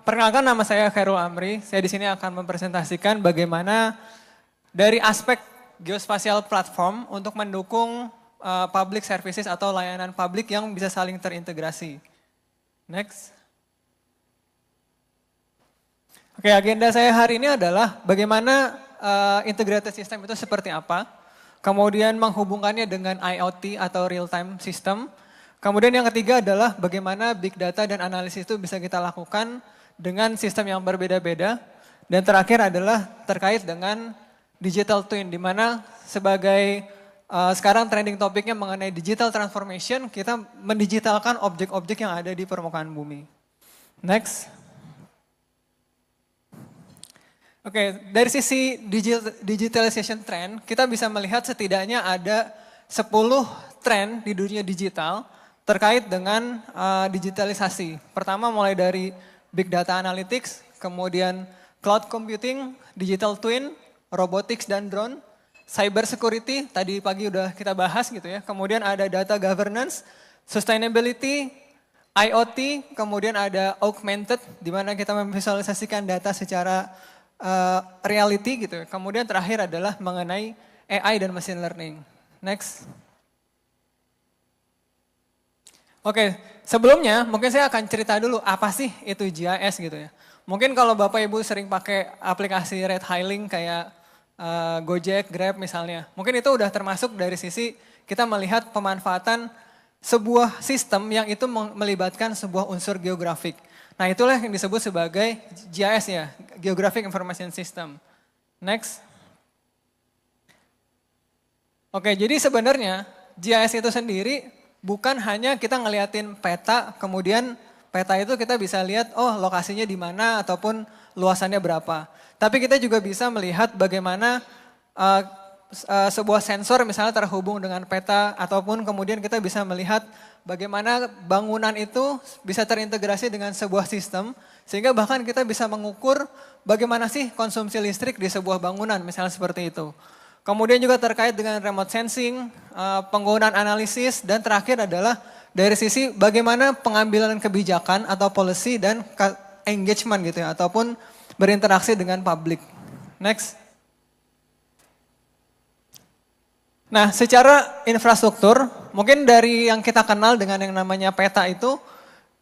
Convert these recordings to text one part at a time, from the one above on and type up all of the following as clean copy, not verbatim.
Perkenalkan, nama saya Khairul Amri. Saya di sini akan mempresentasikan bagaimana dari aspek geospatial platform untuk mendukung public services atau layanan publik yang bisa saling terintegrasi. Next. Oke, agenda saya hari ini adalah bagaimana integrated system itu seperti apa, kemudian menghubungkannya dengan IoT atau real time system. Kemudian yang ketiga adalah bagaimana big data dan analisis itu bisa kita lakukan dengan sistem yang berbeda-beda. Dan terakhir adalah terkait dengan digital twin, di mana sebagai sekarang trending topiknya mengenai digital transformation, kita mendigitalkan objek-objek yang ada di permukaan bumi. Next. Oke, dari sisi digitalization trend, kita bisa melihat setidaknya ada 10 tren di dunia digital terkait dengan digitalisasi. Pertama mulai dari big data analytics, kemudian cloud computing, digital twin, robotics dan drone, cyber security, tadi pagi udah kita bahas gitu ya. Kemudian ada data governance, sustainability, IoT, kemudian ada augmented, di mana kita memvisualisasikan data secara reality gitu. Kemudian terakhir adalah mengenai AI dan machine learning. Next. Oke, sebelumnya mungkin saya akan cerita dulu apa sih itu GIS gitu ya. Mungkin kalau Bapak Ibu sering pakai aplikasi ride hailing kayak Gojek, Grab misalnya. Mungkin itu udah termasuk dari sisi kita melihat pemanfaatan sebuah sistem yang itu melibatkan sebuah unsur geografik. Nah itulah yang disebut sebagai GIS ya, Geographic Information System. Next. Oke, jadi sebenarnya GIS itu sendiri bukan hanya kita ngeliatin peta, kemudian peta itu kita bisa lihat, oh lokasinya di mana ataupun luasannya berapa. Tapi kita juga bisa melihat bagaimana sebuah sensor misalnya terhubung dengan peta, ataupun kemudian kita bisa melihat bagaimana bangunan itu bisa terintegrasi dengan sebuah sistem, sehingga bahkan kita bisa mengukur bagaimana sih konsumsi listrik di sebuah bangunan, misalnya seperti itu. Kemudian juga terkait dengan remote sensing, penggunaan analisis, dan terakhir adalah dari sisi bagaimana pengambilan kebijakan atau policy dan engagement gitu ya, ataupun berinteraksi dengan publik. Next. Nah, secara infrastruktur, mungkin dari yang kita kenal dengan yang namanya peta itu,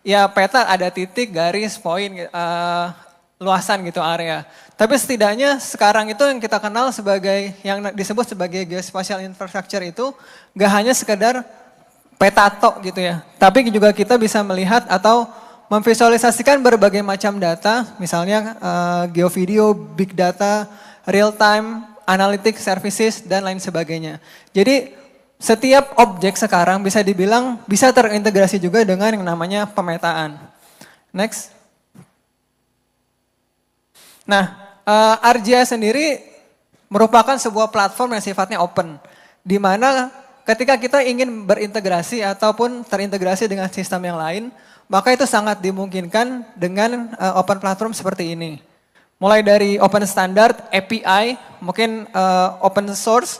ya peta ada titik, garis, poin, luasan gitu area. Tapi setidaknya sekarang itu yang kita kenal sebagai, yang disebut sebagai geospatial infrastructure itu gak hanya sekedar peta tok gitu ya. Tapi juga kita bisa melihat atau memvisualisasikan berbagai macam data, misalnya geovideo, big data, real time, analytic services, dan lain sebagainya. Jadi setiap objek sekarang bisa dibilang bisa terintegrasi juga dengan yang namanya pemetaan. Next. Nah, ArcGIS sendiri merupakan sebuah platform yang sifatnya open, di mana ketika kita ingin berintegrasi ataupun terintegrasi dengan sistem yang lain, maka itu sangat dimungkinkan dengan open platform seperti ini. Mulai dari open standard, API, mungkin open source,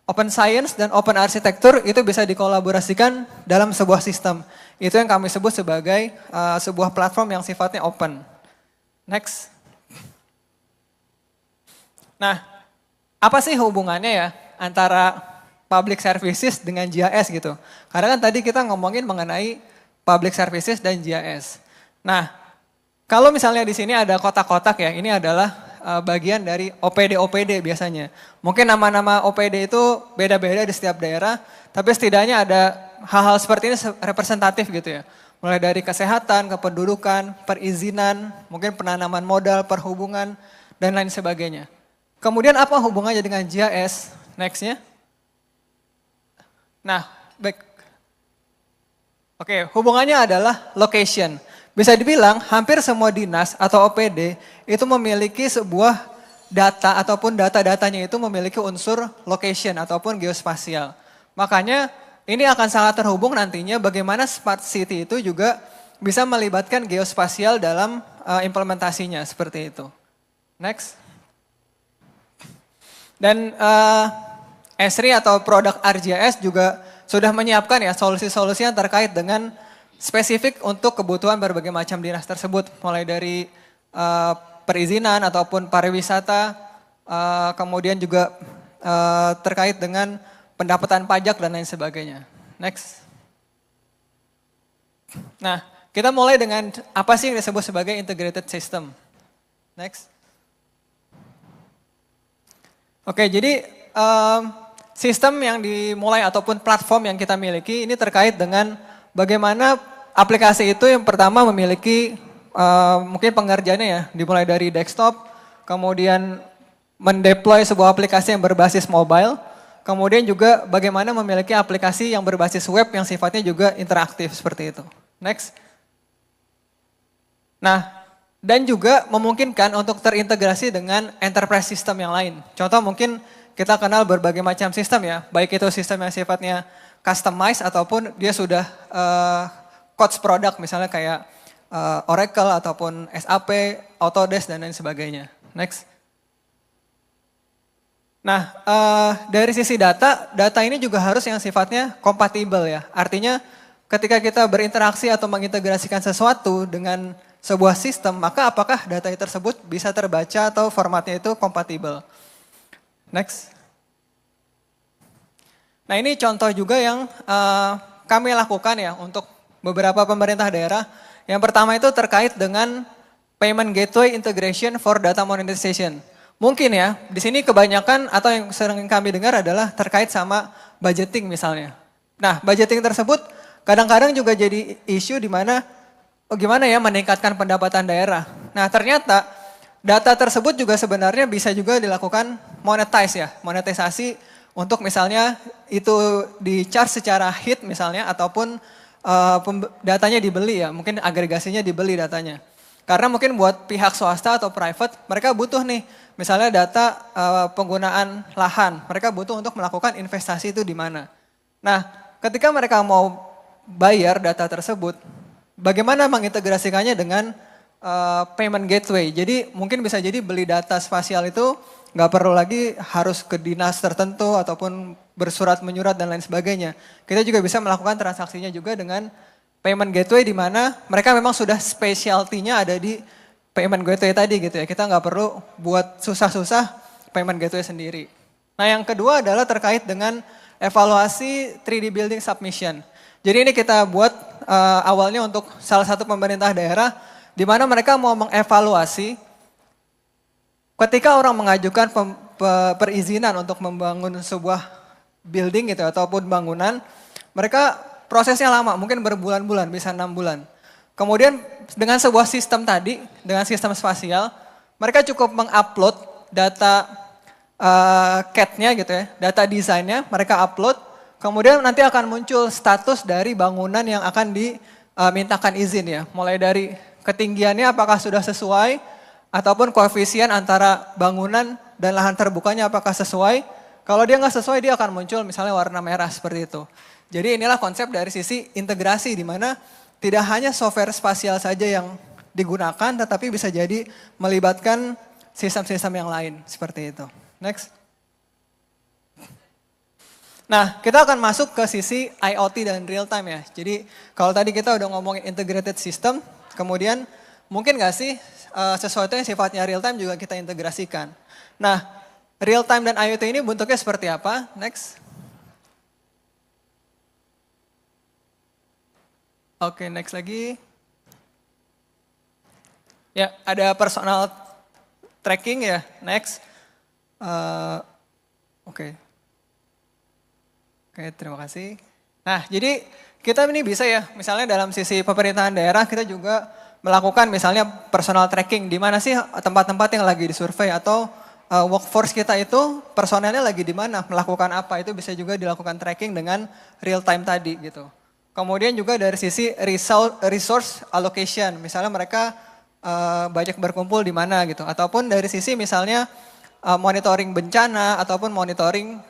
open science, dan open architecture itu bisa dikolaborasikan dalam sebuah sistem. Itu yang kami sebut sebagai sebuah platform yang sifatnya open. Next. Nah, apa sih hubungannya ya antara public services dengan GIS gitu? Karena kan tadi kita ngomongin mengenai public services dan GIS. Nah, kalau misalnya di sini ada kotak-kotak ya, ini adalah bagian dari OPD-OPD biasanya. Mungkin nama-nama OPD itu beda-beda di setiap daerah, tapi setidaknya ada hal-hal seperti ini representatif gitu ya. Mulai dari kesehatan, kependudukan, perizinan, mungkin penanaman modal, perhubungan, dan lain sebagainya. Kemudian apa hubungannya dengan GIS? Next-nya. Nah, baik. Oke, hubungannya adalah location. Bisa dibilang hampir semua dinas atau OPD itu memiliki sebuah data ataupun data-datanya itu memiliki unsur location ataupun geospasial. Makanya ini akan sangat terhubung nantinya bagaimana smart city itu juga bisa melibatkan geospasial dalam implementasinya seperti itu. Next. Dan Esri atau produk ArcGIS juga sudah menyiapkan ya solusi-solusi yang terkait dengan spesifik untuk kebutuhan berbagai macam dinas tersebut. Mulai dari perizinan ataupun pariwisata, kemudian juga terkait dengan pendapatan pajak dan lain sebagainya. Next. Nah, kita mulai dengan apa sih yang disebut sebagai integrated system. Next. Oke, jadi sistem yang dimulai ataupun platform yang kita miliki ini terkait dengan bagaimana aplikasi itu yang pertama memiliki mungkin pengerjaannya ya, dimulai dari desktop, kemudian mendeploy sebuah aplikasi yang berbasis mobile, kemudian juga bagaimana memiliki aplikasi yang berbasis web yang sifatnya juga interaktif seperti itu. Next. Nah, dan juga memungkinkan untuk terintegrasi dengan enterprise system yang lain. Contoh mungkin kita kenal berbagai macam sistem ya, baik itu sistem yang sifatnya customized ataupun dia sudah codes product misalnya kayak Oracle ataupun SAP, Autodesk dan lain sebagainya. Next. Nah, dari sisi data ini juga harus yang sifatnya kompatibel ya. Artinya ketika kita berinteraksi atau mengintegrasikan sesuatu dengan sebuah sistem, maka apakah data tersebut bisa terbaca atau formatnya itu kompatibel. Next. Nah ini contoh juga yang kami lakukan ya untuk beberapa pemerintah daerah. Yang pertama itu terkait dengan Payment Gateway Integration for Data Monetization. Mungkin ya, di sini kebanyakan atau yang sering kami dengar adalah terkait sama budgeting misalnya. Nah, budgeting tersebut kadang-kadang juga jadi isu di mana gimana ya meningkatkan pendapatan daerah. Nah, ternyata data tersebut juga sebenarnya bisa juga dilakukan monetize ya, monetisasi untuk misalnya itu di-charge secara hit misalnya ataupun datanya dibeli ya, mungkin agregasinya dibeli datanya. Karena mungkin buat pihak swasta atau private, mereka butuh nih, misalnya data penggunaan lahan, mereka butuh untuk melakukan investasi itu di mana. Nah, ketika mereka mau bayar data tersebut, bagaimana mengintegrasikannya dengan payment gateway. Jadi mungkin bisa jadi beli data spasial itu nggak perlu lagi harus ke dinas tertentu ataupun bersurat menyurat dan lain sebagainya. Kita juga bisa melakukan transaksinya juga dengan payment gateway di mana mereka memang sudah specialty-nya ada di payment gateway tadi gitu ya. Kita nggak perlu buat susah-susah payment gateway sendiri. Nah yang kedua adalah terkait dengan evaluasi 3D building submission. Jadi ini kita buat awalnya untuk salah satu pemerintah daerah di mana mereka mau mengevaluasi ketika orang mengajukan perizinan untuk membangun sebuah building gitu ataupun bangunan, mereka prosesnya lama, mungkin berbulan-bulan, bisa 6 bulan. Kemudian dengan sebuah sistem tadi, dengan sistem spasial, mereka cukup mengupload data CAD-nya gitu ya, data desainnya, mereka upload, kemudian nanti akan muncul status dari bangunan yang akan dimintakan izin ya, mulai dari ketinggiannya apakah sudah sesuai, ataupun koefisien antara bangunan dan lahan terbukanya apakah sesuai. Kalau dia nggak sesuai, dia akan muncul misalnya warna merah seperti itu. Jadi inilah konsep dari sisi integrasi di mana tidak hanya software spasial saja yang digunakan, tetapi bisa jadi melibatkan sistem-sistem yang lain seperti itu. Next. Nah, kita akan masuk ke sisi IoT dan real time ya. Jadi kalau tadi kita udah ngomongin integrated system, kemudian mungkin nggak sih sesuatu yang sifatnya real time juga kita integrasikan. Nah, real time dan IoT ini bentuknya seperti apa? Next. Oke, next lagi. Ya, ada personal tracking ya, next. Oke, terima kasih. Nah, jadi kita ini bisa ya, misalnya dalam sisi pemerintahan daerah kita juga melakukan misalnya personal tracking, di mana sih tempat-tempat yang lagi disurvei atau workforce kita itu personelnya lagi di mana, melakukan apa, itu bisa juga dilakukan tracking dengan real time tadi gitu. Kemudian juga dari sisi resource allocation, misalnya mereka banyak berkumpul di mana gitu. Ataupun dari sisi misalnya monitoring bencana ataupun monitoring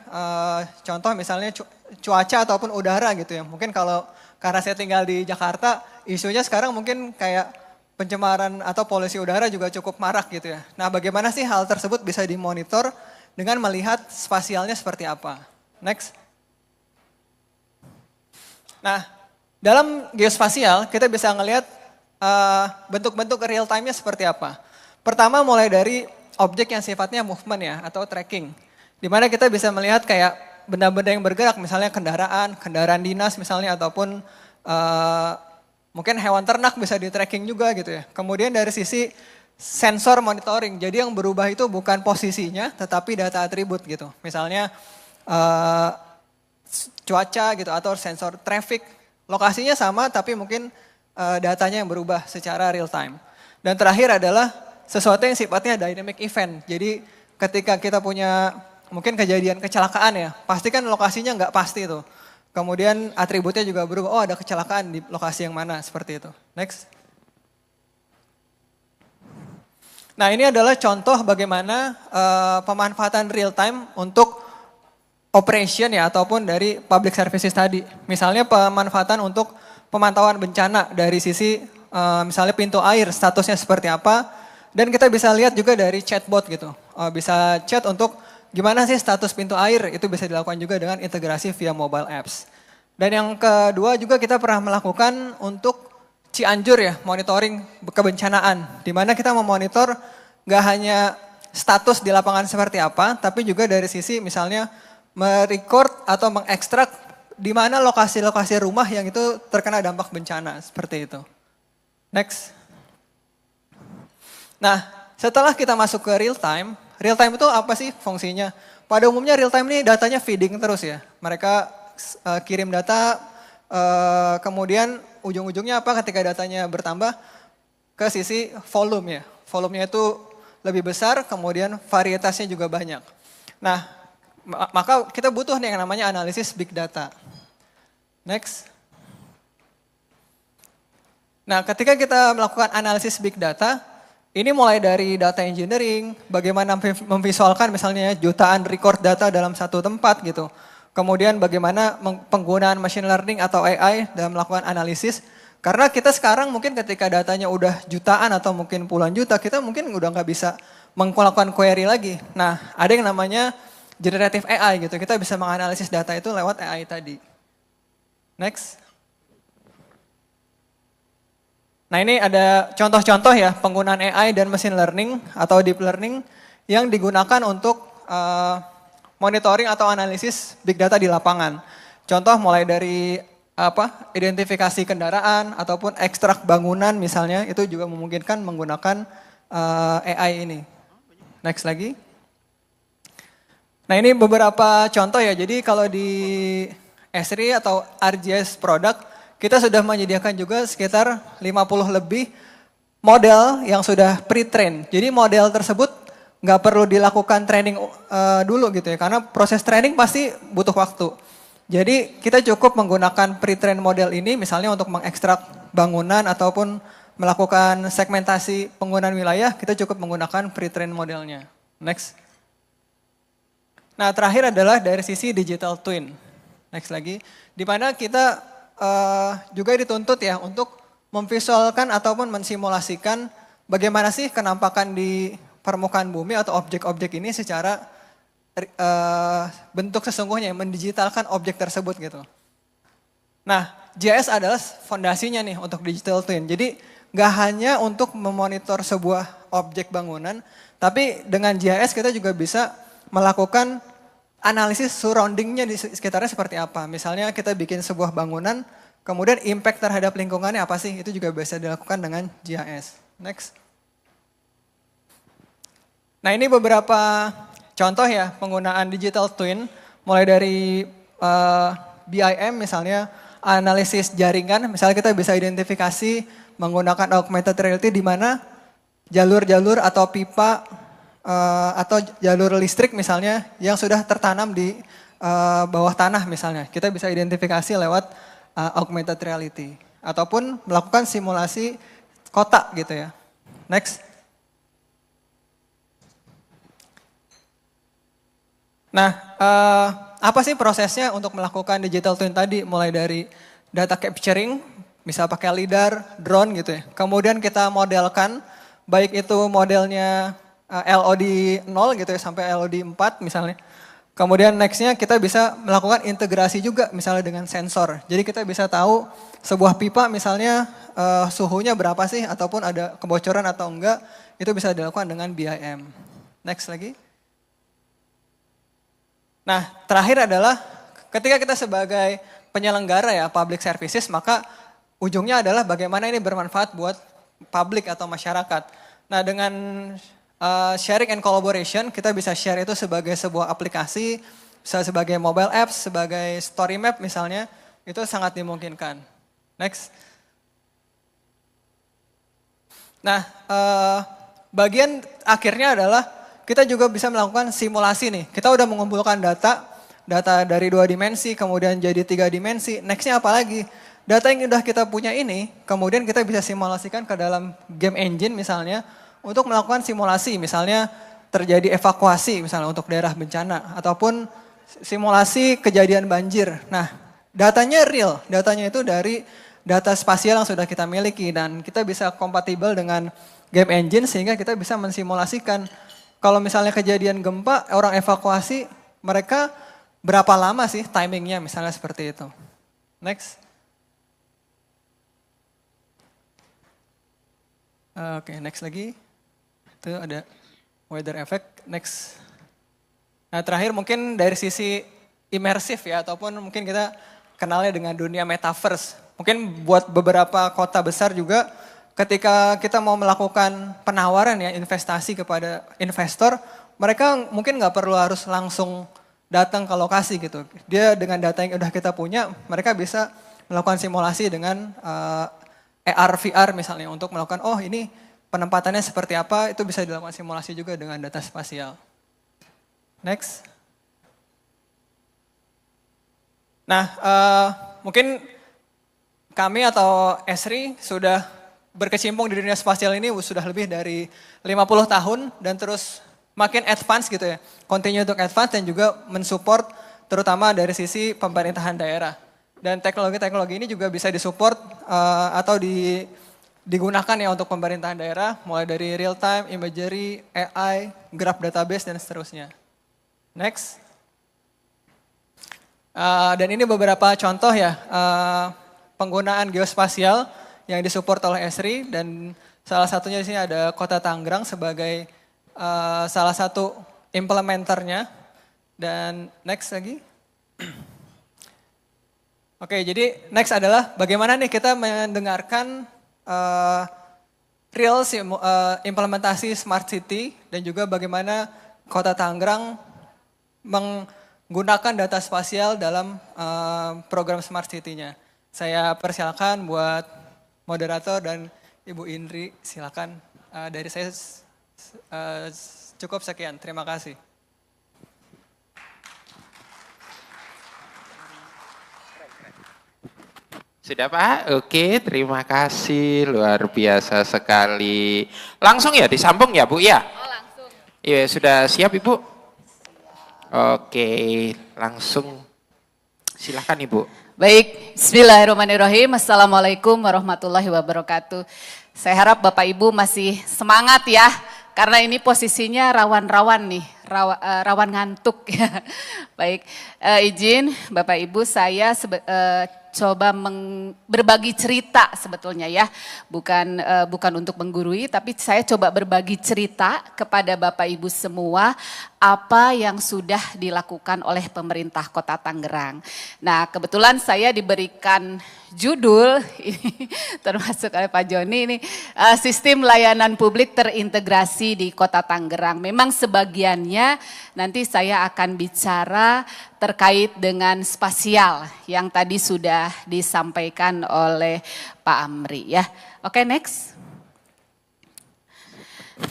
contoh misalnya cuaca ataupun udara gitu ya. Mungkin kalau karena saya tinggal di Jakarta, isunya sekarang mungkin kayak pencemaran atau polusi udara juga cukup marak gitu ya. Nah bagaimana sih hal tersebut bisa dimonitor dengan melihat spasialnya seperti apa. Next. Nah, dalam geospasial kita bisa ngelihat bentuk-bentuk real time-nya seperti apa. Pertama mulai dari objek yang sifatnya movement ya atau tracking. Dimana kita bisa melihat kayak benda-benda yang bergerak, misalnya kendaraan dinas misalnya ataupun mungkin hewan ternak bisa di tracking juga gitu ya. Kemudian dari sisi sensor monitoring, jadi yang berubah itu bukan posisinya tetapi data atribut gitu. Misalnya cuaca gitu atau sensor traffic, lokasinya sama tapi mungkin datanya yang berubah secara real time. Dan terakhir adalah sesuatu yang sifatnya dynamic event. Jadi ketika kita punya mungkin kejadian kecelakaan ya, pasti kan lokasinya nggak pasti tuh. Kemudian atributnya juga berubah, oh ada kecelakaan di lokasi yang mana, seperti itu. Next. Nah ini adalah contoh bagaimana pemanfaatan real time untuk operation ya ataupun dari public services tadi. Misalnya pemanfaatan untuk pemantauan bencana dari sisi misalnya pintu air statusnya seperti apa. Dan kita bisa lihat juga dari chatbot gitu. Bisa chat untuk gimana sih status pintu air, itu bisa dilakukan juga dengan integrasi via mobile apps. Dan yang kedua juga kita pernah melakukan untuk Cianjur ya, monitoring kebencanaan. Di mana kita memonitor gak hanya status di lapangan seperti apa, tapi juga dari sisi misalnya merecord atau mengekstrak di mana lokasi-lokasi rumah yang itu terkena dampak bencana, seperti itu. Next. Nah, setelah kita masuk ke real time itu apa sih fungsinya? Pada umumnya real time ini datanya feeding terus ya. Mereka kirim data, kemudian ujung-ujungnya apa ketika datanya bertambah? Ke sisi volume ya. Volumenya itu lebih besar, kemudian varietasnya juga banyak. Nah, maka kita butuh nih yang namanya analisis big data. Next. Nah, ketika kita melakukan analisis big data, ini mulai dari data engineering, bagaimana memvisualkan misalnya jutaan record data dalam satu tempat gitu. Kemudian bagaimana penggunaan machine learning atau AI dalam melakukan analisis. Karena kita sekarang mungkin ketika datanya udah jutaan atau mungkin puluhan juta, kita mungkin udah nggak bisa melakukan query lagi. Nah, ada yang namanya generative AI gitu. Kita bisa menganalisis data itu lewat AI tadi. Next. Nah ini ada contoh-contoh ya penggunaan AI dan machine learning atau deep learning yang digunakan untuk monitoring atau analisis big data di lapangan. Contoh mulai dari identifikasi kendaraan ataupun ekstrak bangunan misalnya, itu juga memungkinkan menggunakan AI ini. Next lagi. Nah ini beberapa contoh ya, jadi kalau di Esri atau RGS product, kita sudah menyediakan juga sekitar 50 lebih model yang sudah pre-train. Jadi model tersebut nggak perlu dilakukan training dulu gitu ya, karena proses training pasti butuh waktu. Jadi kita cukup menggunakan pre-train model ini misalnya untuk mengekstrak bangunan ataupun melakukan segmentasi penggunaan wilayah, kita cukup menggunakan pre-train modelnya. Next. Nah terakhir adalah dari sisi digital twin. Next lagi, di mana kita juga dituntut ya untuk memvisualkan ataupun mensimulasikan bagaimana sih kenampakan di permukaan bumi atau objek-objek ini secara bentuk sesungguhnya, mendigitalkan objek tersebut gitu. Nah, GIS adalah fondasinya nih untuk digital twin. Jadi gak hanya untuk memonitor sebuah objek bangunan, tapi dengan GIS kita juga bisa melakukan analisis surroundingnya di sekitarnya seperti apa. Misalnya kita bikin sebuah bangunan, kemudian impact terhadap lingkungannya apa sih, itu juga bisa dilakukan dengan GIS. Next. Nah ini beberapa contoh ya penggunaan digital twin, mulai dari BIM misalnya, analisis jaringan, misalnya kita bisa identifikasi menggunakan augmented reality di mana jalur-jalur atau pipa atau jalur listrik misalnya yang sudah tertanam di bawah tanah misalnya. Kita bisa identifikasi lewat augmented reality. Ataupun melakukan simulasi kota gitu ya. Next. Nah, apa sih prosesnya untuk melakukan digital twin tadi? Mulai dari data capturing, bisa pakai LiDAR, drone gitu ya. Kemudian kita modelkan, baik itu modelnya LOD 0 gitu ya sampai LOD 4 misalnya. Kemudian nextnya kita bisa melakukan integrasi juga misalnya dengan sensor. Jadi kita bisa tahu sebuah pipa misalnya suhunya berapa sih ataupun ada kebocoran atau enggak, itu bisa dilakukan dengan BIM. Next lagi. Nah, terakhir adalah ketika kita sebagai penyelenggara ya public services, maka ujungnya adalah bagaimana ini bermanfaat buat publik atau masyarakat. Nah, dengan sharing and collaboration, kita bisa share itu sebagai sebuah aplikasi, bisa sebagai mobile apps, sebagai story map misalnya, itu sangat dimungkinkan. Next. Nah, bagian akhirnya adalah kita juga bisa melakukan simulasi nih. Kita udah mengumpulkan data dari 2 dimensi, kemudian jadi 3 dimensi. Nextnya apa lagi? Data yang udah kita punya ini, kemudian kita bisa simulasikan ke dalam game engine misalnya, untuk melakukan simulasi, misalnya terjadi evakuasi misalnya untuk daerah bencana, ataupun simulasi kejadian banjir. Nah, datanya real, datanya itu dari data spasial yang sudah kita miliki dan kita bisa kompatibel dengan game engine sehingga kita bisa mensimulasikan kalau misalnya kejadian gempa, orang evakuasi, mereka berapa lama sih timingnya misalnya seperti itu. Next. Oke, next lagi. Itu ada weather effect. Next. Nah, terakhir mungkin dari sisi imersif ya, ataupun mungkin kita kenalnya dengan dunia metaverse. Mungkin buat beberapa kota besar juga ketika kita mau melakukan penawaran ya investasi kepada investor, mereka mungkin nggak perlu harus langsung datang ke lokasi gitu. Dia dengan data yang udah kita punya, mereka bisa melakukan simulasi dengan AR, VR misalnya untuk melakukan, oh ini penempatannya seperti apa, itu bisa dilakukan simulasi juga dengan data spasial. Next. Nah, mungkin kami atau Esri sudah berkecimpung di dunia spasial ini sudah lebih dari 50 tahun dan terus makin advance gitu ya. Continue untuk advance dan juga mensupport terutama dari sisi pemerintahan daerah. Dan teknologi-teknologi ini juga bisa disupport atau digunakan ya untuk pemerintahan daerah mulai dari real time, imagery, AI, graph database dan seterusnya. Next. Dan ini beberapa contoh ya penggunaan geospasial yang disupport oleh Esri dan salah satunya di sini ada Kota Tangerang sebagai salah satu implementernya. Dan next lagi. Oke, jadi next adalah bagaimana nih kita mendengarkan real implementasi smart city dan juga bagaimana Kota Tangerang menggunakan data spasial dalam program smart city-nya. Saya persilakan buat moderator dan Ibu Indri, silakan. Dari saya cukup sekian, terima kasih. Sudah Pak? Oke, terima kasih, luar biasa sekali. Langsung ya, disambung ya Bu ya? Oh langsung. Iya, sudah siap Ibu? Oke, langsung silahkan Ibu. Baik, bismillahirrahmanirrahim. Assalamualaikum warahmatullahi wabarakatuh. Saya harap Bapak Ibu masih semangat ya. Karena ini posisinya rawan-rawan nih, rawan ngantuk ya. Baik, izin Bapak Ibu saya coba berbagi cerita sebetulnya ya. Bukan untuk menggurui, tapi saya coba berbagi cerita kepada Bapak Ibu semua apa yang sudah dilakukan oleh pemerintah Kota Tangerang. Nah, kebetulan saya diberikan judul ini termasuk oleh Pak Joni ini sistem layanan publik terintegrasi di Kota Tangerang. Memang sebagiannya nanti saya akan bicara terkait dengan spasial yang tadi sudah disampaikan oleh Pak Amri ya. Oke, next.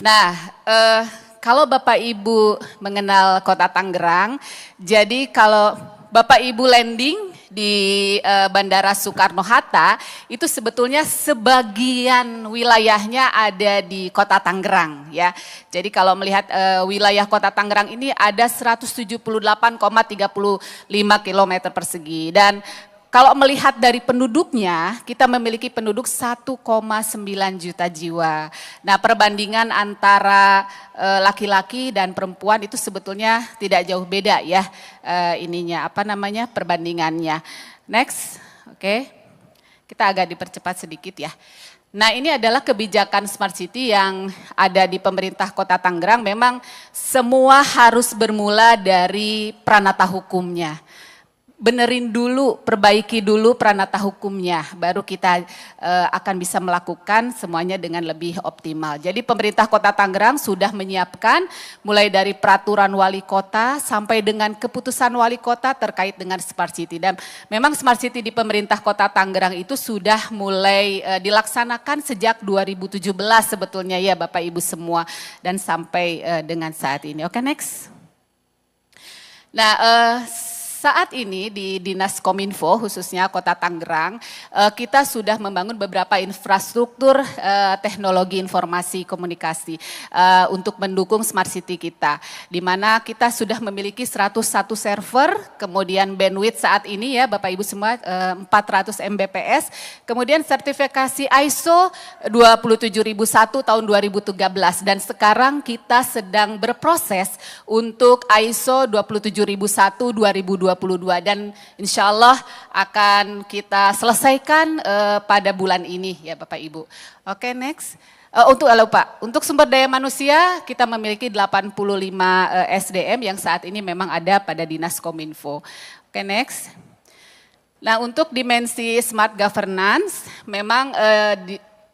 Nah, kalau Bapak Ibu mengenal Kota Tangerang, jadi kalau Bapak Ibu landing di Bandara Soekarno-Hatta, itu sebetulnya sebagian wilayahnya ada di Kota Tangerang ya. Jadi kalau melihat wilayah Kota Tangerang ini ada 178,35 km persegi dan kalau melihat dari penduduknya, kita memiliki penduduk 1,9 juta jiwa. Nah, perbandingan antara laki-laki dan perempuan itu sebetulnya tidak jauh beda ya perbandingannya. Next, oke. Kita agak dipercepat sedikit ya. Nah, ini adalah kebijakan Smart City yang ada di pemerintah Kota Tangerang. Memang semua harus bermula dari pranata hukumnya. Benerin dulu, perbaiki dulu pranata hukumnya, baru kita akan bisa melakukan semuanya dengan lebih optimal. Jadi pemerintah Kota Tangerang sudah menyiapkan mulai dari peraturan wali kota sampai dengan keputusan wali kota terkait dengan Smart City. Dan memang Smart City di pemerintah Kota Tangerang itu sudah mulai dilaksanakan sejak 2017 sebetulnya ya Bapak Ibu semua, dan sampai dengan saat ini. Oke, next. Nah, saat ini di Dinas Kominfo khususnya Kota Tangerang, kita sudah membangun beberapa infrastruktur teknologi informasi komunikasi untuk mendukung Smart City kita. Di mana kita sudah memiliki 101 server, kemudian bandwidth saat ini ya Bapak Ibu semua 400 Mbps, kemudian sertifikasi ISO 27001 tahun 2013, dan sekarang kita sedang berproses untuk ISO 27001 2022, dan insya Allah akan kita selesaikan pada bulan ini ya Bapak Ibu. Oke, next. Untuk sumber daya manusia kita memiliki 85 SDM yang saat ini memang ada pada Dinas Kominfo. Oke, next. Nah, untuk dimensi smart governance memang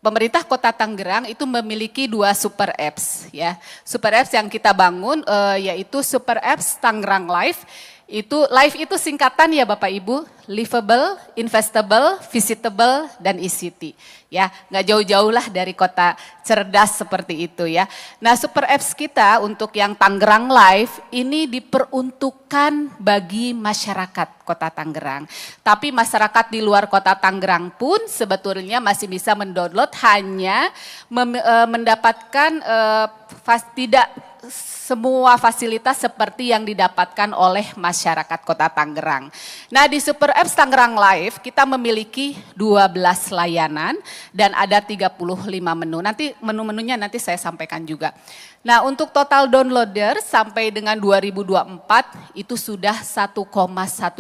pemerintah Kota Tangerang itu memiliki 2 super apps ya. Super apps yang kita bangun yaitu Super Apps Tangerang Live. Live itu singkatan ya Bapak Ibu, livable, investable, visitable, dan ICT. Ya, nggak jauh-jauh lah dari kota cerdas seperti itu ya. Nah, super apps kita untuk yang Tangerang Live ini diperuntukkan bagi masyarakat Kota Tangerang. Tapi masyarakat di luar Kota Tangerang pun sebetulnya masih bisa mendownload, hanya mendapatkan tidak semua fasilitas seperti yang didapatkan oleh masyarakat Kota Tangerang. Nah, di Super Apps Tangerang Live kita memiliki 12 layanan dan ada 35 menu. Nanti menu-menunya nanti saya sampaikan juga. Nah, untuk total downloader sampai dengan 2024 itu sudah 1,1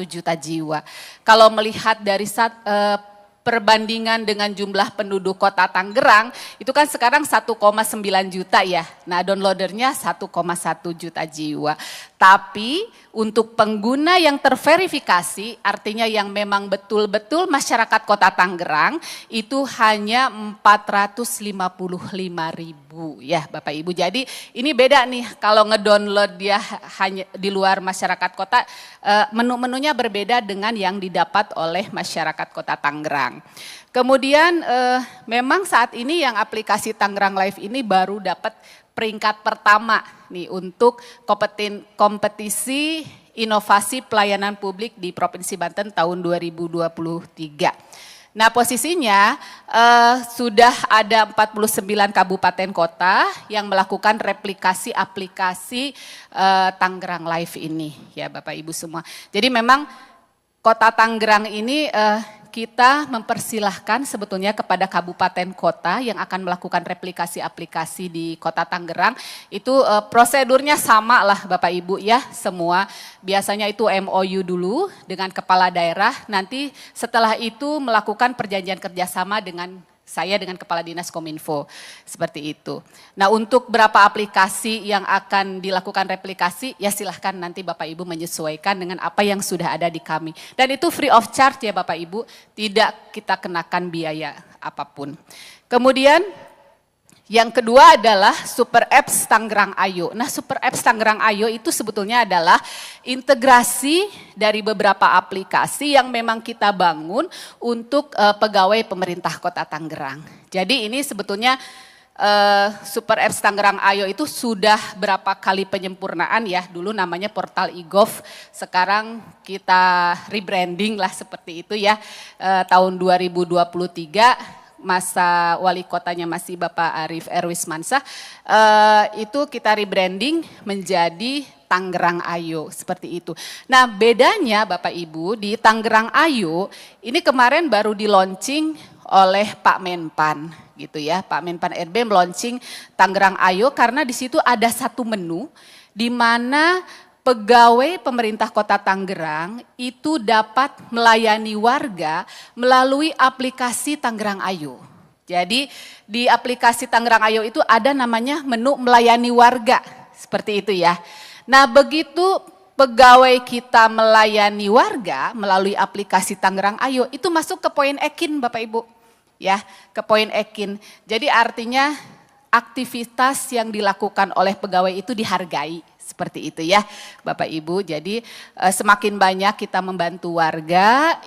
juta jiwa. Kalau melihat dari perbandingan dengan jumlah penduduk Kota Tangerang, itu kan sekarang 1,9 juta ya. Nah, downloadernya 1,1 juta jiwa. Tapi untuk pengguna yang terverifikasi, artinya yang memang betul-betul masyarakat Kota Tangerang, itu hanya 455.000 ya Bapak Ibu. Jadi ini beda nih kalau ngedownload dia hanya di luar masyarakat kota, menu-menunya berbeda dengan yang didapat oleh masyarakat Kota Tangerang. Kemudian memang saat ini yang aplikasi Tangerang Live ini baru dapat peringkat pertama nih untuk kompetisi inovasi pelayanan publik di Provinsi Banten tahun 2023. Nah, posisinya sudah ada 49 kabupaten kota yang melakukan replikasi aplikasi Tangerang Live ini ya Bapak Ibu semua. Jadi memang Kota Tangerang ini kita mempersilahkan sebetulnya kepada kabupaten kota yang akan melakukan replikasi aplikasi di Kota Tangerang. Itu prosedurnya sama lah Bapak Ibu ya semua. Biasanya itu MOU dulu dengan kepala daerah, nanti setelah itu melakukan perjanjian kerjasama dengan saya dengan Kepala Dinas Kominfo, seperti itu. Nah, untuk berapa aplikasi yang akan dilakukan replikasi, ya silahkan nanti Bapak Ibu menyesuaikan dengan apa yang sudah ada di kami. Dan itu free of charge ya Bapak Ibu, tidak kita kenakan biaya apapun. Kemudian yang kedua adalah Super Apps Tangerang Ayo. Nah, Super Apps Tangerang Ayo itu sebetulnya adalah integrasi dari beberapa aplikasi yang memang kita bangun untuk pegawai pemerintah Kota Tangerang. Jadi ini sebetulnya Super Apps Tangerang Ayo itu sudah berapa kali penyempurnaan ya. Dulu namanya Portal e-Gov, sekarang kita rebranding lah seperti itu ya. Tahun 2023 masa wali kotanya masih Bapak Arief Erwismansah, itu kita rebranding menjadi Tangerang Ayo, seperti itu. Nah, bedanya Bapak Ibu di Tangerang Ayo, ini kemarin baru di launching oleh Pak Menpan gitu ya. Pak Menpan RB meluncing Tangerang Ayo karena di situ ada satu menu di mana pegawai pemerintah Kota Tangerang itu dapat melayani warga melalui aplikasi Tangerang Ayo. Jadi di aplikasi Tangerang Ayo itu ada namanya menu melayani warga, seperti itu ya. Nah begitu pegawai kita melayani warga melalui aplikasi Tangerang Ayo itu masuk ke poin ekin Bapak Ibu. Ya, ke poin ekin. Jadi artinya aktivitas yang dilakukan oleh pegawai itu dihargai, seperti itu ya Bapak Ibu. Jadi semakin banyak kita membantu warga,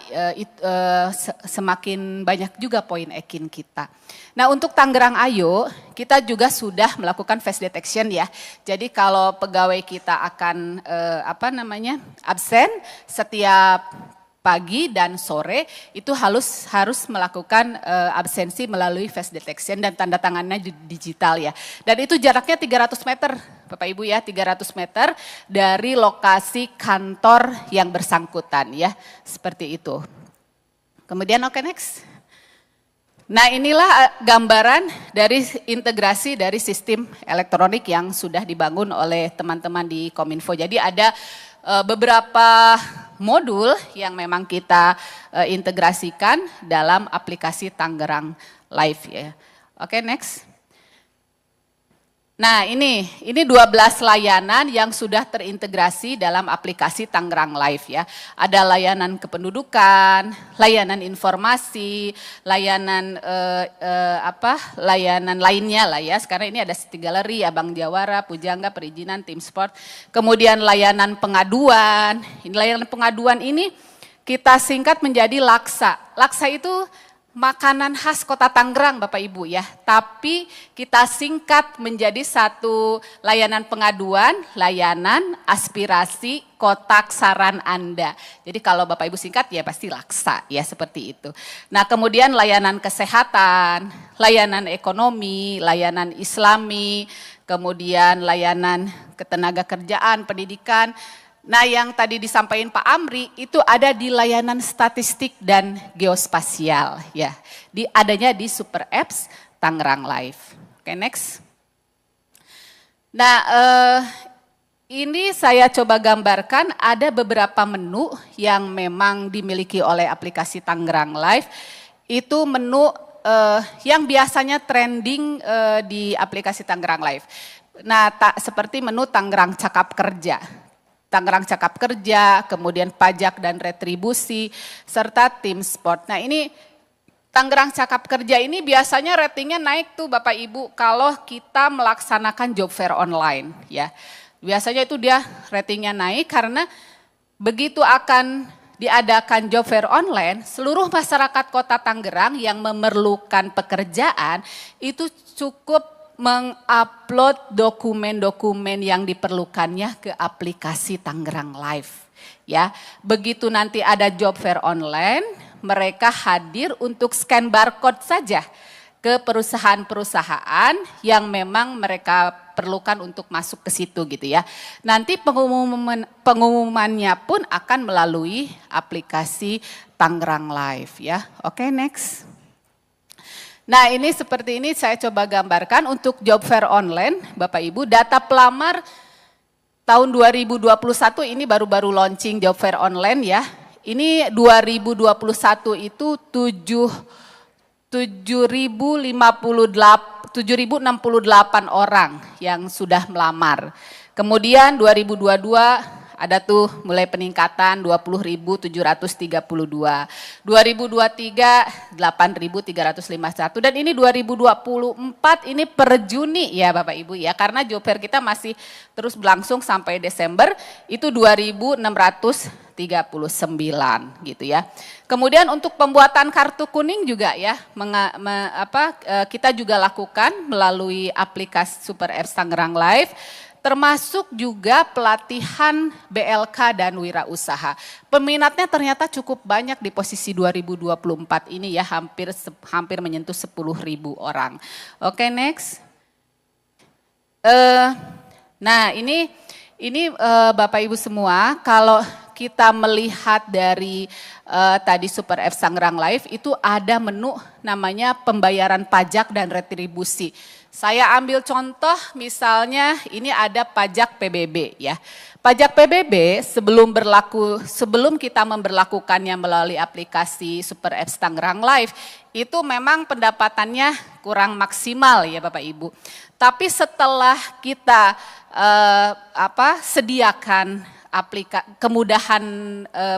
semakin banyak juga poin ekin kita. Nah untuk Tangerang Ayo kita juga sudah melakukan face detection ya. Jadi kalau pegawai kita akan absen setiap pagi dan sore itu harus melakukan absensi melalui face detection dan tanda tangannya digital ya. Dan itu jaraknya 300 meter Bapak Ibu ya, 300 meter dari lokasi kantor yang bersangkutan ya, seperti itu. Kemudian oke next. Nah inilah gambaran dari integrasi dari sistem elektronik yang sudah dibangun oleh teman-teman di Kominfo. Jadi ada beberapa modul yang memang kita integrasikan dalam aplikasi Tangerang Live ya. Oke, next. Nah, ini 12 layanan yang sudah terintegrasi dalam aplikasi Tangerang Live ya. Ada layanan kependudukan, layanan informasi, layanan layanan lainnya lah ya. Sekarang ini ada City Gallery, Abang Jawara, Pujangga, perizinan, tim sport. Kemudian layanan pengaduan. Ini layanan pengaduan ini kita singkat menjadi Laksa. Laksa itu makanan khas Kota Tangerang Bapak Ibu ya, tapi kita singkat menjadi satu layanan pengaduan, layanan aspirasi kotak saran Anda. Jadi kalau Bapak Ibu singkat ya pasti Laksa ya, seperti itu. Nah kemudian layanan kesehatan, layanan ekonomi, layanan islami, kemudian layanan ketenaga kerjaan, pendidikan. Nah yang tadi disampaikan Pak Amri itu ada di layanan statistik dan geospasial ya. Adanya di Super Apps Tangerang Live. Oke next. Nah ini saya coba gambarkan ada beberapa menu yang memang dimiliki oleh aplikasi Tangerang Live. Itu menu yang biasanya trending di aplikasi Tangerang Live. Nah seperti menu Tangerang Cakap Kerja. Tangerang Cakap Kerja, kemudian pajak dan retribusi, serta tim sport. Nah ini Tangerang Cakap Kerja ini biasanya ratingnya naik tuh Bapak Ibu kalau kita melaksanakan job fair online ya. Biasanya itu dia ratingnya naik karena begitu akan diadakan job fair online, seluruh masyarakat Kota Tangerang yang memerlukan pekerjaan itu cukup mengupload dokumen-dokumen yang diperlukannya ke aplikasi Tangerang Live. Ya, begitu nanti ada job fair online, mereka hadir untuk scan barcode saja ke perusahaan-perusahaan yang memang mereka perlukan untuk masuk ke situ gitu ya. Nanti pengumumannya pun akan melalui aplikasi Tangerang Live ya. Oke, next. Nah ini seperti ini saya coba gambarkan untuk job fair online Bapak Ibu. Data pelamar tahun 2021 ini baru-baru launching job fair online ya. Ini 2021 itu 7.068 orang yang sudah melamar. Kemudian 2022 ada tuh mulai peningkatan 20.732, 2023 8.351 dan ini 2024 ini per Juni ya Bapak Ibu ya, karena job fair kita masih terus berlangsung sampai Desember itu 2.639 gitu ya. Kemudian untuk pembuatan kartu kuning juga ya, kita juga lakukan melalui aplikasi Super Apps Tangerang Live. Termasuk juga pelatihan BLK dan wirausaha. Peminatnya ternyata cukup banyak di posisi 2024 ini ya, hampir menyentuh 10.000 orang. Oke, next. Nah ini Bapak Ibu semua, kalau kita melihat dari tadi Super Apps Tangerang Live itu ada menu namanya pembayaran pajak dan retribusi. Saya ambil contoh misalnya ini ada pajak PBB ya. Pajak PBB sebelum kita memberlakukannya melalui aplikasi Super Apps Tangerang Live itu memang pendapatannya kurang maksimal ya Bapak Ibu. Tapi setelah kita sediakan kemudahan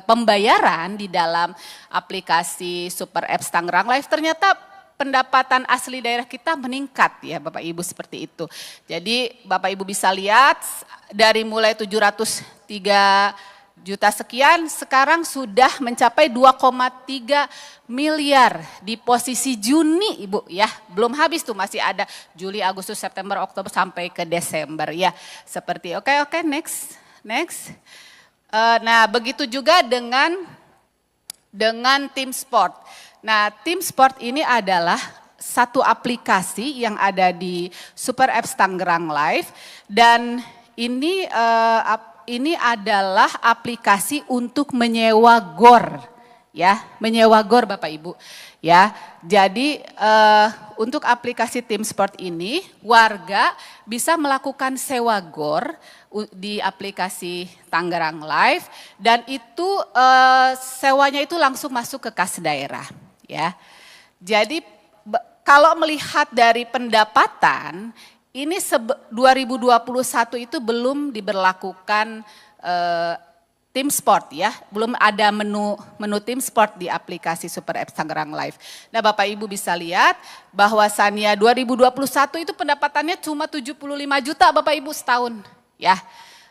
pembayaran di dalam aplikasi Super Apps Tangerang Live, ternyata pendapatan asli daerah kita meningkat ya Bapak Ibu seperti itu. Jadi Bapak Ibu bisa lihat dari mulai 703 juta sekian sekarang sudah mencapai 2,3 miliar di posisi Juni Ibu ya. Belum habis tuh, masih ada Juli, Agustus, September, Oktober sampai ke Desember ya. Seperti oke, next. Nah, begitu juga dengan tim sport. Nah, tim sport ini adalah satu aplikasi yang ada di Super Apps Tangerang Live dan ini adalah aplikasi untuk menyewa GOR ya, menyewa GOR Bapak Ibu ya. Jadi untuk aplikasi tim sport ini warga bisa melakukan sewa GOR di aplikasi Tangerang Live dan itu sewanya itu langsung masuk ke kas daerah ya. Jadi kalau melihat dari pendapatan ini 2021 itu belum diberlakukan tim sport ya, belum ada menu tim sport di aplikasi Super Apps Tangerang Live. Nah Bapak Ibu bisa lihat bahwasannya 2021 itu pendapatannya cuma 75 juta Bapak Ibu setahun ya.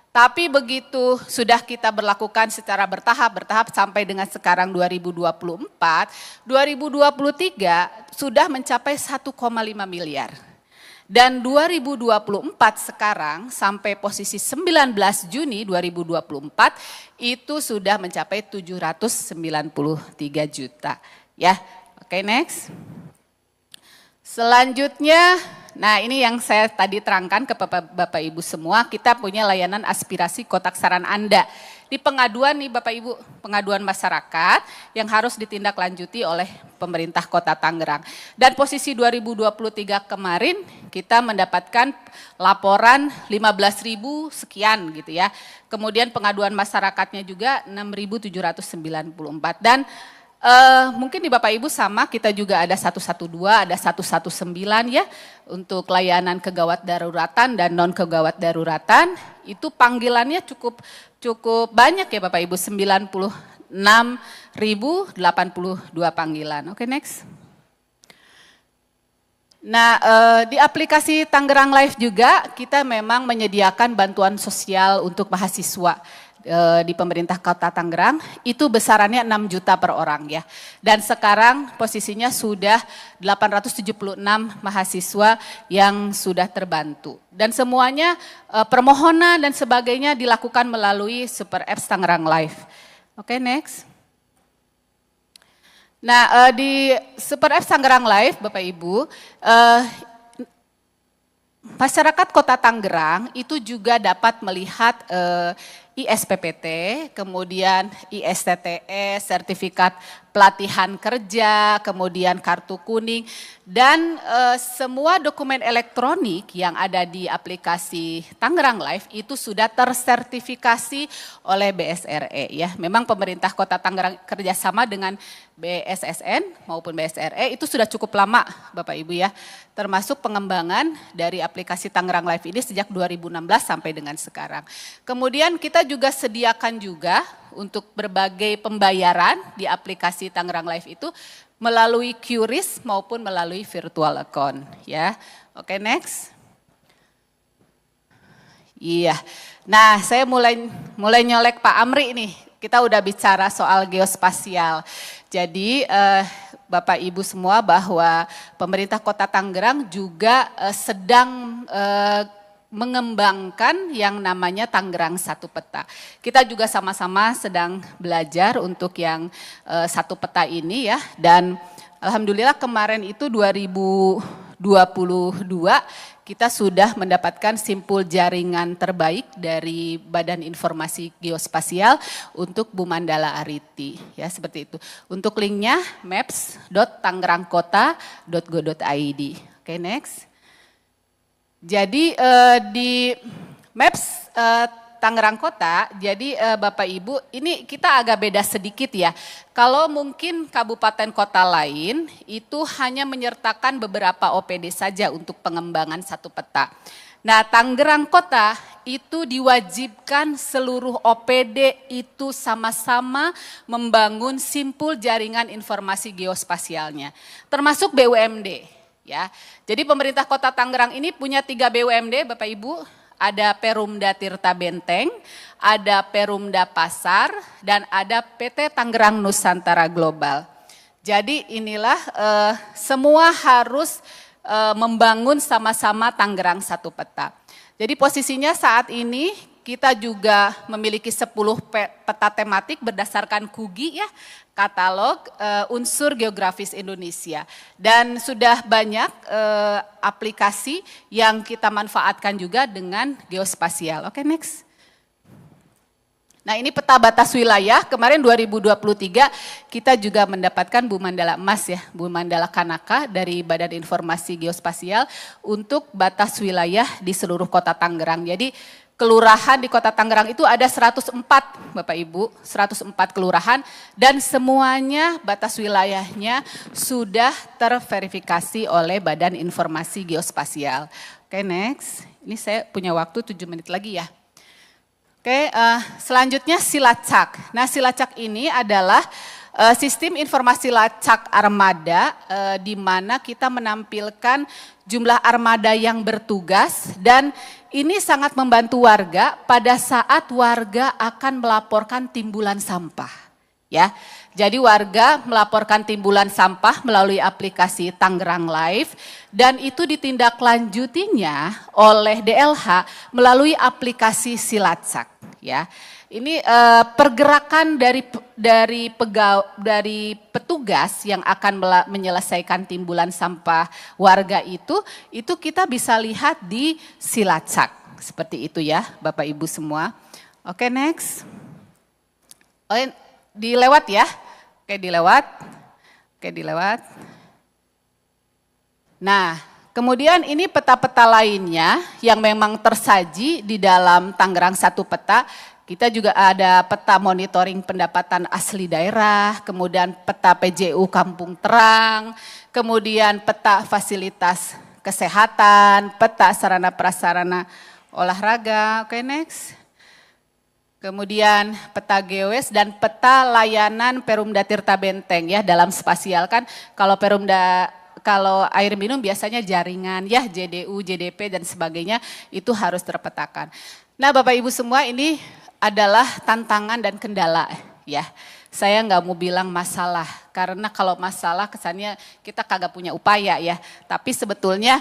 Tapi begitu sudah kita berlakukan secara bertahap sampai dengan sekarang 2024, 2023 sudah mencapai 1,5 miliar. Dan 2024 sekarang sampai posisi 19 Juni 2024 itu sudah mencapai 793 juta. Ya, oke next. Selanjutnya, nah ini yang saya tadi terangkan ke Bapak Ibu semua, kita punya layanan aspirasi kotak saran Anda. Di pengaduan nih Bapak Ibu, pengaduan masyarakat yang harus ditindaklanjuti oleh pemerintah Kota Tangerang. Dan posisi 2023 kemarin kita mendapatkan laporan 15.000 sekian gitu ya. Kemudian pengaduan masyarakatnya juga 6.794 dan mungkin di Bapak Ibu sama, kita juga ada 112, ada 119 ya untuk layanan kegawat daruratan dan non kegawat daruratan. Itu panggilannya cukup banyak ya Bapak Ibu, 96.082 panggilan. Oke next. Nah di aplikasi Tangerang Live juga kita memang menyediakan bantuan sosial untuk mahasiswa di pemerintah Kota Tangerang itu besarannya 6 juta per orang ya. Dan sekarang posisinya sudah 876 mahasiswa yang sudah terbantu. Dan semuanya permohonan dan sebagainya dilakukan melalui Super Apps Tangerang Live. Oke next. Nah di Super Apps Tangerang Live Bapak Ibu, masyarakat Kota Tangerang itu juga dapat melihat ISPPT, kemudian ISTTS, sertifikat pelatihan kerja, kemudian kartu kuning, dan semua dokumen elektronik yang ada di aplikasi Tangerang Live itu sudah tersertifikasi oleh BSRE ya. Memang pemerintah Kota Tangerang kerjasama dengan BSSN maupun BSRE itu sudah cukup lama Bapak Ibu ya. Termasuk pengembangan dari aplikasi Tangerang Live ini sejak 2016 sampai dengan sekarang. Kemudian kita juga sediakan juga untuk berbagai pembayaran di aplikasi Tangerang Live itu melalui QRIS maupun melalui virtual account ya. Oke next. Iya. Nah, saya mulai nyolek Pak Amri nih. Kita udah bicara soal geospasial. Jadi Bapak Ibu semua bahwa pemerintah Kota Tangerang juga sedang mengembangkan yang namanya Tangerang Satu Peta. Kita juga sama-sama sedang belajar untuk yang Satu Peta ini ya. Dan alhamdulillah kemarin itu 2022 kita sudah mendapatkan simpul jaringan terbaik dari Badan Informasi Geospasial untuk Bu Mandala Ariti, ya seperti itu. Untuk linknya maps.tangerangkota.go.id. Oke, next. Jadi di Maps Tangerang Kota, jadi Bapak Ibu, ini kita agak beda sedikit ya. Kalau mungkin kabupaten kota lain itu hanya menyertakan beberapa OPD saja untuk pengembangan satu peta. Nah, Tangerang Kota itu diwajibkan seluruh OPD itu sama-sama membangun simpul jaringan informasi geospasialnya, termasuk BUMD. Ya, jadi pemerintah Kota Tangerang ini punya 3 BUMD, Bapak Ibu. Ada Perumda Tirta Benteng, ada Perumda Pasar, dan ada PT Tangerang Nusantara Global. Jadi inilah semua harus membangun sama-sama Tangerang satu peta. Jadi posisinya saat ini kita juga memiliki 10 peta tematik berdasarkan KUGI ya, katalog unsur geografis Indonesia. Dan sudah banyak aplikasi yang kita manfaatkan juga dengan geospasial. Oke, next. Nah, ini peta batas wilayah, kemarin 2023 kita juga mendapatkan Bu Mandala Emas ya, Bu Mandala Kanaka dari Badan Informasi Geospasial untuk batas wilayah di seluruh kota Tangerang. Jadi kelurahan di kota Tangerang itu ada 104 Bapak Ibu, 104 kelurahan dan semuanya batas wilayahnya sudah terverifikasi oleh Badan Informasi Geospasial. Oke, next. Ini saya punya waktu 7 menit lagi ya. Oke, selanjutnya Silacak. Nah, Silacak ini adalah sistem informasi lacak armada di mana kita menampilkan jumlah armada yang bertugas dan ini sangat membantu warga pada saat warga akan melaporkan timbulan sampah. Ya, jadi warga melaporkan timbulan sampah melalui aplikasi Tangerang Live dan itu ditindaklanjutinya oleh DLH melalui aplikasi Silacak. Ya, ini pergerakan dari petugas yang akan menyelesaikan timbulan sampah warga itu kita bisa lihat di Silacak seperti itu ya, Bapak Ibu semua. Oke, next. Dilewat ya. Oke, dilewat. Oke, dilewat. Nah, kemudian ini peta-peta lainnya yang memang tersaji di dalam Tangerang satu peta. Kita juga ada peta monitoring pendapatan asli daerah, kemudian peta PJU Kampung Terang, kemudian peta fasilitas kesehatan, peta sarana prasarana olahraga. Oke, next. Kemudian peta GeoWes dan peta layanan Perumda Tirta Benteng ya dalam spasial kan kalau air minum biasanya jaringan ya JDU, JDP dan sebagainya itu harus terpetakan. Nah, Bapak Ibu semua ini adalah tantangan dan kendala ya. Saya nggak mau bilang masalah karena kalau masalah kesannya kita kagak punya upaya ya. Tapi sebetulnya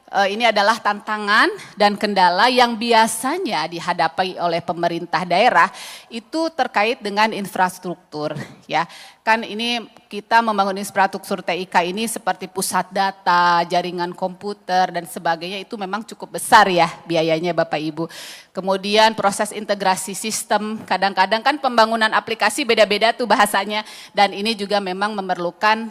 ini adalah tantangan dan kendala yang biasanya dihadapi oleh pemerintah daerah itu terkait dengan infrastruktur ya. Kan ini kita membangun infrastruktur TIK ini seperti pusat data, jaringan komputer dan sebagainya itu memang cukup besar ya biayanya Bapak Ibu. Kemudian proses integrasi sistem, kadang-kadang kan pembangunan aplikasi beda-beda tuh bahasanya dan ini juga memang memerlukan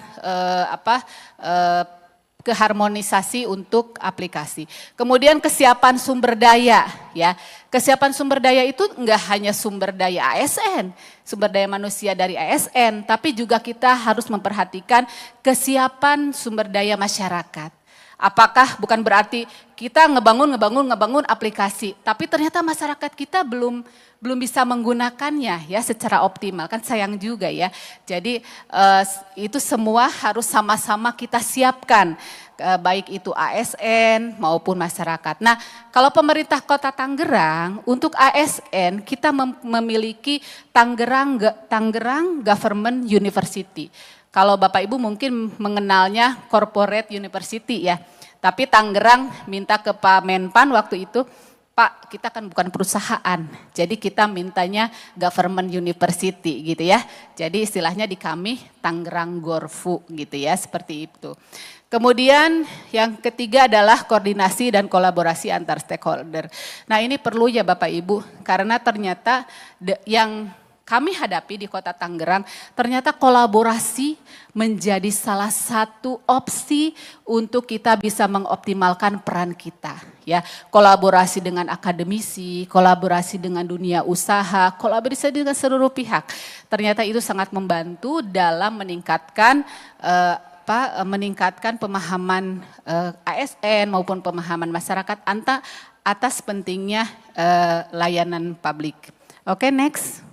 keharmonisasi untuk aplikasi. Kemudian kesiapan sumber daya ya. Kesiapan sumber daya itu enggak hanya sumber daya ASN, sumber daya manusia dari ASN, tapi juga kita harus memperhatikan kesiapan sumber daya masyarakat. Apakah bukan berarti kita ngebangun aplikasi, tapi ternyata masyarakat kita belum bisa menggunakannya ya secara optimal, kan sayang juga ya. Jadi itu semua harus sama-sama kita siapkan, baik itu ASN maupun masyarakat. Nah, kalau pemerintah Kota Tangerang untuk ASN kita memiliki Tangerang Government University. Kalau Bapak Ibu mungkin mengenalnya Corporate University ya. Tapi Tangerang minta ke Pak Menpan waktu itu, Pak kita kan bukan perusahaan. Jadi kita mintanya Government University gitu ya. Jadi istilahnya di kami Tangerang Gorfu gitu ya, seperti itu. Kemudian yang ketiga adalah koordinasi dan kolaborasi antar stakeholder. Nah ini perlu ya Bapak Ibu, karena ternyata yang kami hadapi di Kota Tangerang, ternyata kolaborasi menjadi salah satu opsi untuk kita bisa mengoptimalkan peran kita. Ya, kolaborasi dengan akademisi, kolaborasi dengan dunia usaha, kolaborasi dengan seluruh pihak. Ternyata itu sangat membantu dalam meningkatkan pemahaman ASN maupun pemahaman masyarakat atas pentingnya layanan publik. Oke, next.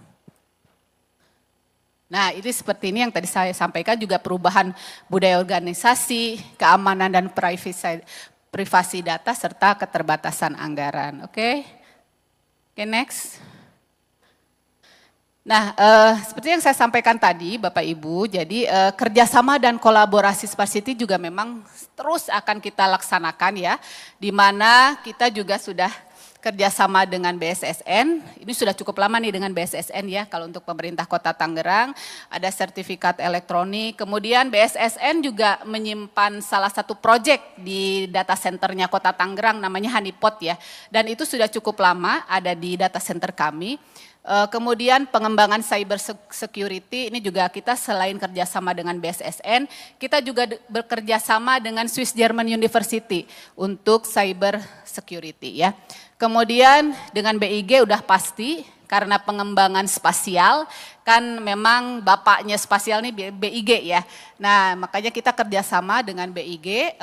Nah, ini seperti ini yang tadi saya sampaikan, juga perubahan budaya organisasi, keamanan dan privasi data serta keterbatasan anggaran. Oke, next. Nah, seperti yang saya sampaikan tadi Bapak Ibu, jadi kerjasama dan kolaborasi Smart City juga memang terus akan kita laksanakan ya, di mana kita juga sudah kerjasama dengan BSSN, ini sudah cukup lama nih dengan BSSN ya, kalau untuk pemerintah Kota Tangerang, ada sertifikat elektronik, kemudian BSSN juga menyimpan salah satu proyek di data centernya Kota Tangerang namanya Honeypot ya, dan itu sudah cukup lama ada di data center kami. Kemudian pengembangan cyber security, ini juga kita selain kerjasama dengan BSSN, kita juga bekerja sama dengan Swiss German University untuk cyber security ya. Kemudian dengan BIG udah pasti, karena pengembangan spasial, kan memang bapaknya spasial nih BIG ya. Nah makanya kita kerjasama dengan BIG,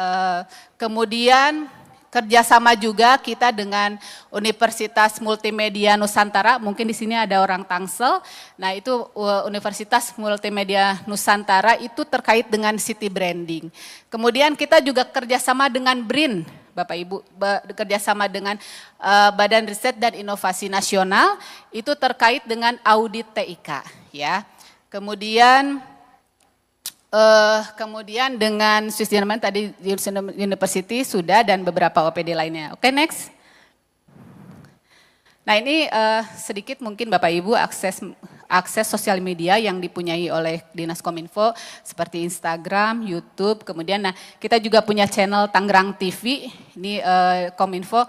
kemudian kerjasama juga kita dengan Universitas Multimedia Nusantara, mungkin di sini ada orang Tangsel. Nah itu Universitas Multimedia Nusantara itu terkait dengan city branding. Kemudian kita juga kerjasama dengan BRIN, Bapak Ibu, kerjasama dengan Badan Riset dan Inovasi Nasional, itu terkait dengan audit TIK. Ya. Kemudian dengan Swiss German tadi University sudah, dan beberapa OPD lainnya. Oke, next. Nah ini sedikit mungkin Bapak Ibu akses sosial media yang dipunyai oleh Dinas Kominfo seperti Instagram, YouTube, kemudian kita juga punya channel Tangerang TV. Ini Kominfo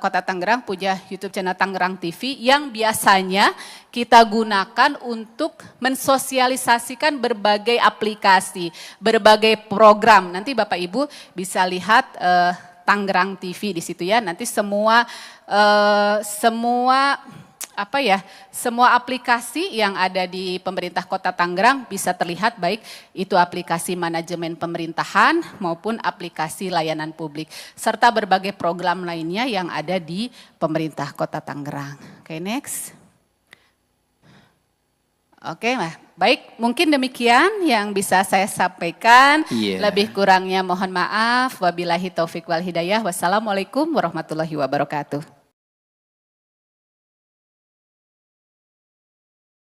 Kota Tangerang punya YouTube channel Tangerang TV yang biasanya kita gunakan untuk mensosialisasikan berbagai aplikasi, berbagai program. Nanti Bapak Ibu bisa lihat Tangerang TV di situ ya. Nanti semua aplikasi yang ada di pemerintah Kota Tangerang bisa terlihat, baik itu aplikasi manajemen pemerintahan maupun aplikasi layanan publik, serta berbagai program lainnya yang ada di pemerintah Kota Tangerang. Oke, next. Oke, baik, mungkin demikian yang bisa saya sampaikan. Lebih kurangnya mohon maaf. Wabillahi taufik wal hidayah. Wassalamualaikum warahmatullahi wabarakatuh.